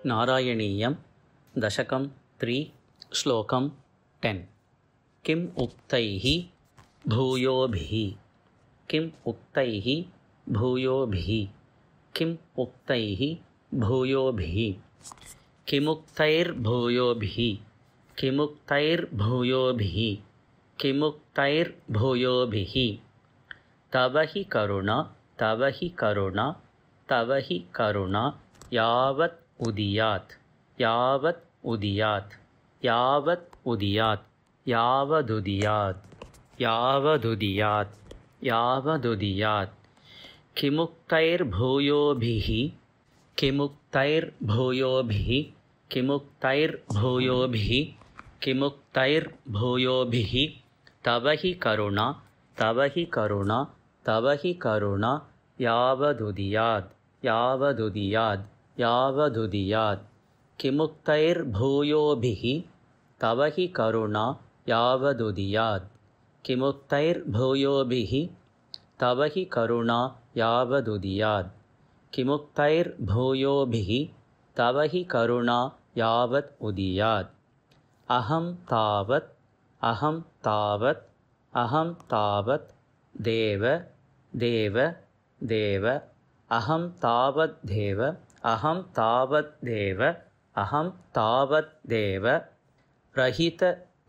नारायणीयं दशकं 3 श्लोकं 10 किम् उक्तैः भूयोभिः किम् उक्तैः भूयोभिः किम् उक्तैः भूयोभिः किमुक्तैर्भूयोभिः किमुक्तैर्भूयोभिः किमुक्तैर्भूयोभिः तव हि करुणा तव हि करुणा तव हि करुणा यावत् उदियात् यावत् उदियात् यावत् उदियात् यावदुदियात् यावदुदियात् यावदुदियात् किमुक्तैर्भूयोभिः किमुक्तैर्भूयोभिः किमुक्तैर्भूयोभिः किमुक्तैर्भूयोभिः तव हि करुणा तव हि करुणा तव हि करुणा यावदुदियात् यावदुदियात् यावदुदियात् किमुक्तैर्भूयोभिः तव हि करुणा यावदुदियात् किमुक्तैर्भूयोभिः तव हि करुणा यावदुदियात् किमुक्तैर्भूयोभिः तव हि करुणा यावत् उदियात् अहं तावत् देव देव देव अहं तावत् देव अहं तावत् देव अहं तावत् देव प्रहित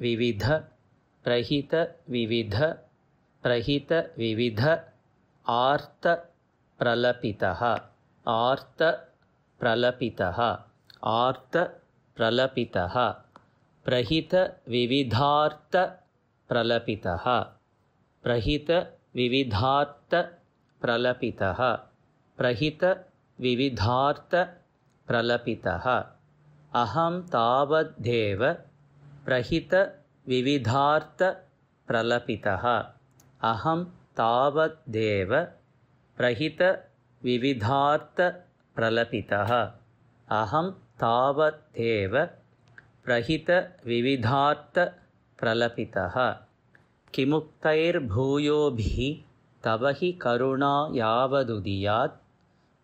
विविध प्रहित विविध प्रहित विविध आर्त प्रलपितः आर्त प्रलपितः आर्त प्रलपितः प्रहित विविधार्त प्रलपितः प्रहित विविधार्त प्रलपितः प्रहित विविधार्त प्रलपितः अहं तावद्देव प्रहित विविधार्त प्रलपितः अहं तावद्देव प्रहित विविधार्त प्रलपितः अहं तावद्देव प्रहित विविधार्त प्रलपितः किमुक्तैर्भूयोभिः तव हि करुणा यावदुदियात्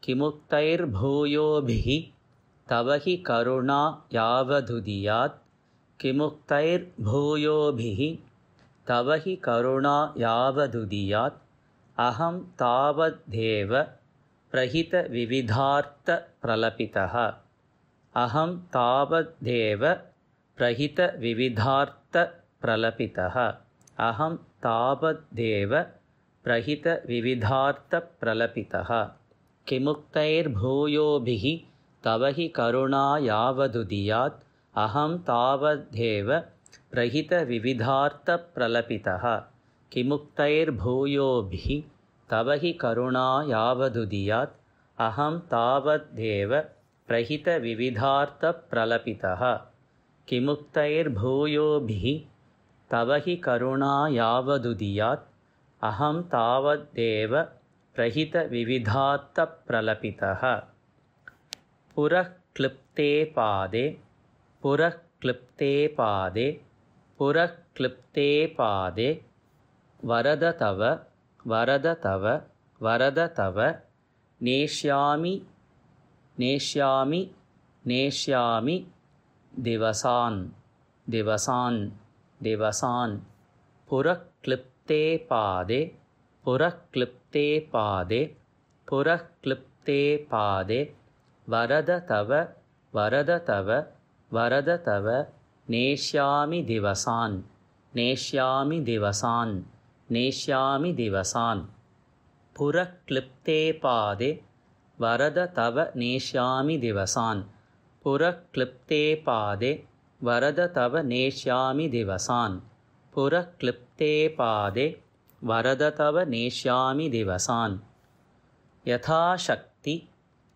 किमुक्तैर्भूयोभिः तव हि करुणा यावदुदियात् किमुक्तैर्भूयोभिः तव हि करुणा यावदुदियात् अहं तावद्देव प्रहित विविधार्त प्रलपितः अहं तावद्देव प्रहित विविधार्त प्रलपितः अहं तावद्देव प्रहित विविधार्त प्रलपितः किमुक्तैर्भूयोभिः तव हि करुणा यावदुदियात् अहं तावद्देव प्रहित विविधार्त प्रलपितः किमुक्तैर्भूयोभिः तव हि करुणा यावदुदियात् अहं तावद्देव प्रहित विविधार्त प्रलपितः किमुक्तैर्भूयोभिः तव हि करुणा यावदुदियात् अहं तावद्देव प्रहित विविधार्त प्रलपितः पुरः क्लिप्ते पादे पुरः क्लिप्ते पादे पुरः क्लिप्ते पादे वरद तव वरद तव वरद तव नेष्यामि नेष्यामि नेष्यामि दिवसान् दिवसान् दिवसान् पुरः क्लिप्ते पादे पुरः क्लिप्ते पादे पुरः क्लिप्ते पादे वरद तव वरद तव वरद तव नेष्यामि दिवसान् नेष्यामि दिवसान् नेष्यामि दिवसान् पुरः क्लिप्ते पादे वरद तव नेष्यामि दिवसान् पुरः क्लिप्ते पादे वरद तव नेष्यामि दिवसान् पुरः क्लिप्ते पादे वरद तव नेष्यामि दिवसान् यथाशक्ति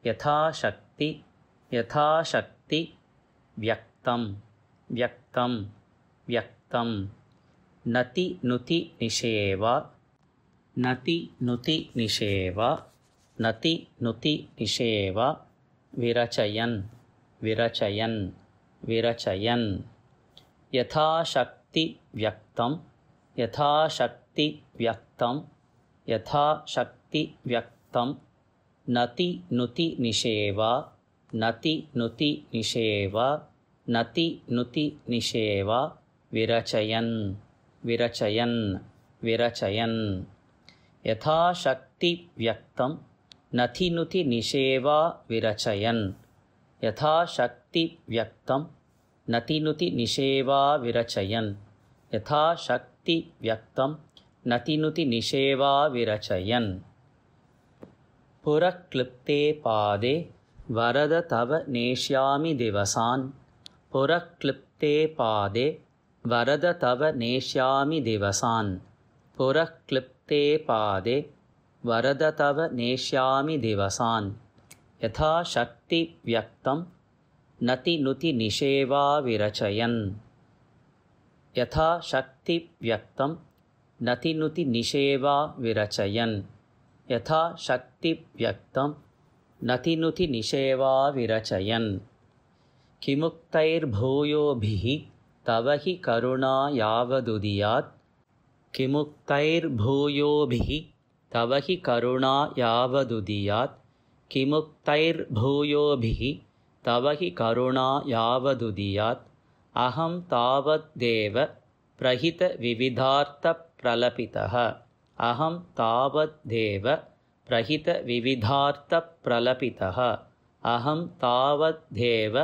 यथाशक्ति यथाशक्ति व्यक्तं व्यक्तं व्यक्तं नति नुति निषेवा नति नुति निषेवा नति नुति निषेवा विरचयन् विरचयन् विरचयन् यथाशक्ति व्यक्तं यथाशक्ति व्यक्तं यथाशक्ति व्यक्तं नति नुति निषेवा नति नुति निषेवा नति नुति निषेवा विरचयन् विरचयन् विरचयन् यथाशक्ति व्यक्तं नति नुति निषेवा विरचयन् यथाशक्ति व्यक्तं नति नुति निषेवा विरचयन् यथाशक्ति व्यक्तं नति नुति निषेवा विरचयन् पुरक्लिप्ते पादे वरद तव नेष्यामि दिवसान् पुरक्लिप्ते पादे वरद तव नेष्यामि दिवसान् पुरक्लिप्ते पादे वरद तव नेष्यामि दिवसान् यथाशक्ति व्यक्तं नति नुति निषेवा विरचयन् यथाशक्ति व्यक्तं नति नुति निषेवा विरचयन् यथाशक्ति व्यक्तं नति नुति निषेवा विरचयन् किमुक्तैर्भूयोभिः तव हि करुणा यावदुदियात् किमुक्तैर्भूयोभिः तव हि करुणा यावदुदियात् किमुक्तैर्भूयोभिः तव हि करुणा यावदुदियात् अहं तावद्देव प्रहितविविधार्थप्रलपितः अहं तावद्देव प्रहितविविधार्थप्रलपितः अहं तावद्देव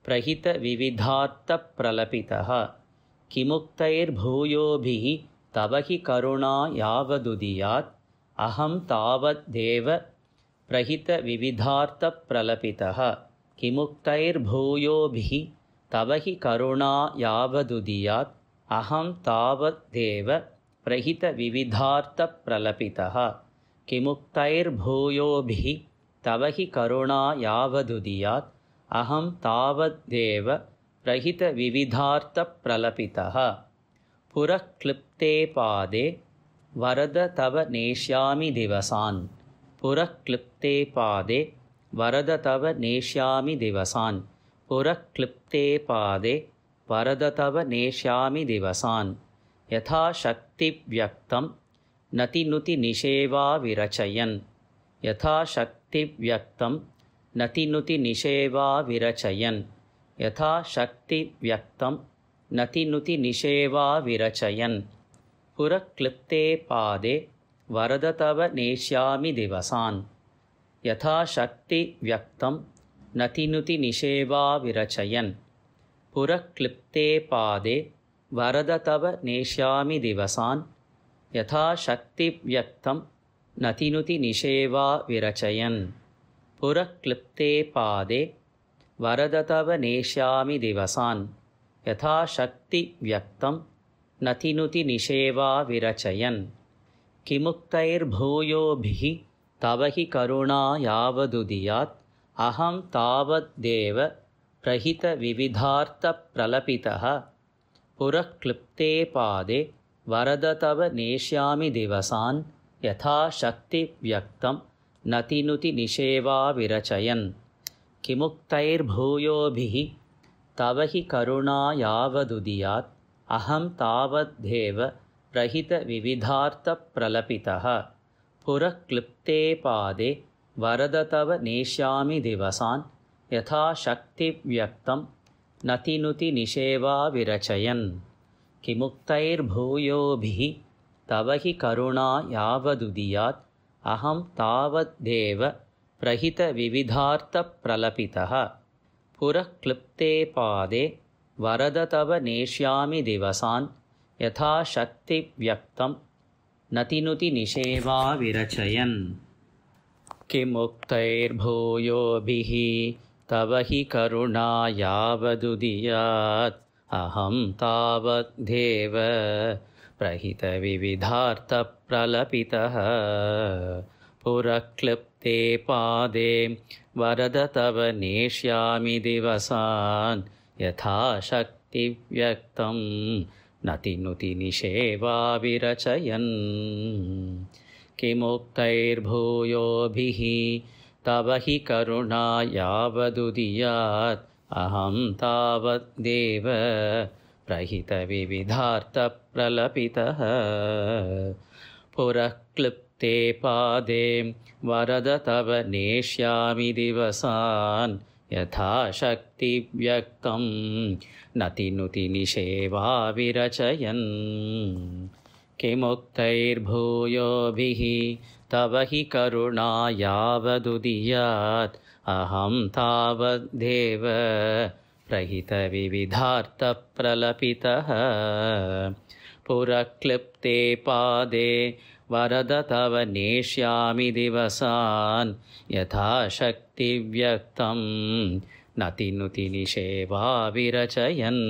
प्रहितविविधार्थप्रलपितः किमुक्तैर्भूयोभिः तव हि करुणा यावदुदियात् अहं तावद्देव प्रहितविविधार्थप्रलपितः किमुक्तैर्भूयोभिः तव हि करुणा यावदुदियात् अहं तावद्देव प्रहितविविधार्थप्रलपितः किमुक्तैर्भूयोभिः तव हि करुणा यावदुदियात् अहं तावद्देव प्रहितविविधार्थप्रलपितः पुरक्लिप्ते पादे वरद तव नेष्यामि दिवसान् पुरक्लिप्ते पादे वरद तव नेष्यामि दिवसान् पुरक्लिप्ते पादे वरद तव नेष्यामि दिवसान् यथाशक्तिव्यक्तं नति नुति निषेवा विरचयन् यथाशक्तिव्यक्तं नति नुति निषेवा विरचयन् यथाशक्तिव्यक्तं नति नुति निषेवा विरचयन् पुरक्लिप्ते पादे वरद तव नेष्यामि दिवसान् यथाशक्तिव्यक्तं नति नुति निषेवा विरचयन् पुरक्लिप्ते पादे वरद तव नेष्यामि दिवसान् यथाशक्तिव्यक्तं नति नुति निषेवा विरचयन् पुरक्लिप्ते पादे वरद तव नेष्यामि दिवसान् यथाशक्तिव्यक्तं नति नुति निषेवा विरचयन् किमुक्तैर्भूयोभिः तव हि करुणा यावदुदियात् अहं तावद्देव प्रहितविविधार्थप्रलपितः पुरक्लिप्ते पादे वरद तव नेष्यामि दिवसान् यथाशक्तिव्यक्तं नति नुति निषेवा विरचयन् किमुक्तैर्भूयोभिः तव हि करुणा यावदुदियात् अहं तावद्देव प्रहितविविधार्थप्रलपितः पुरक्लिप्ते पादे वरद तव नेष्यामि दिवसान् यथाशक्तिव्यक्तं नति नुति निषेवा विरचयन् किमुक्तैर्भूयोभिः तव हि करुणा यावदुदियात् अहं तावद्देव प्रहितविविधार्थप्रलपितः पुरक्लिप्ते पादे वरद तव नेष्यामि दिवसान् यथाशक्तिव्यक्तं नति नुति निषेवा विरचयन् किमुक्तैर्भूयोभिः तव हि करुणा यावदुदियात् अहं तावद्देव प्रहितविविधार्थप्रलपितः पुरक्लिप्ते पादे वरद तव नेष्यामि दिवसान् यथाशक्तिव्यक्तं नति नुति निषेवा विरचयन् किमुक्तैर्भूयोभिः तव हि करुणा यावदुदियात् अहं तावद्देव प्रहितविविधार्थप्रलपितः पुरक्लिप्ते पादे वरद तव नेष्यामि दिवसान् यथाशक्तिव्यक्तं नतिनुति निषेवा विरचयन् किमुक्तैर्भूयोभिः तव हि करुणा यावदुदीयात् अहं तावदेव प्रहितविविधार्थप्रलपितः पुरक्लिप्ते पादे वरद तव नेष्यामि दिवसान् यथाशक्तिव्यक्तं नतिनुति निषेवा विरचयन्।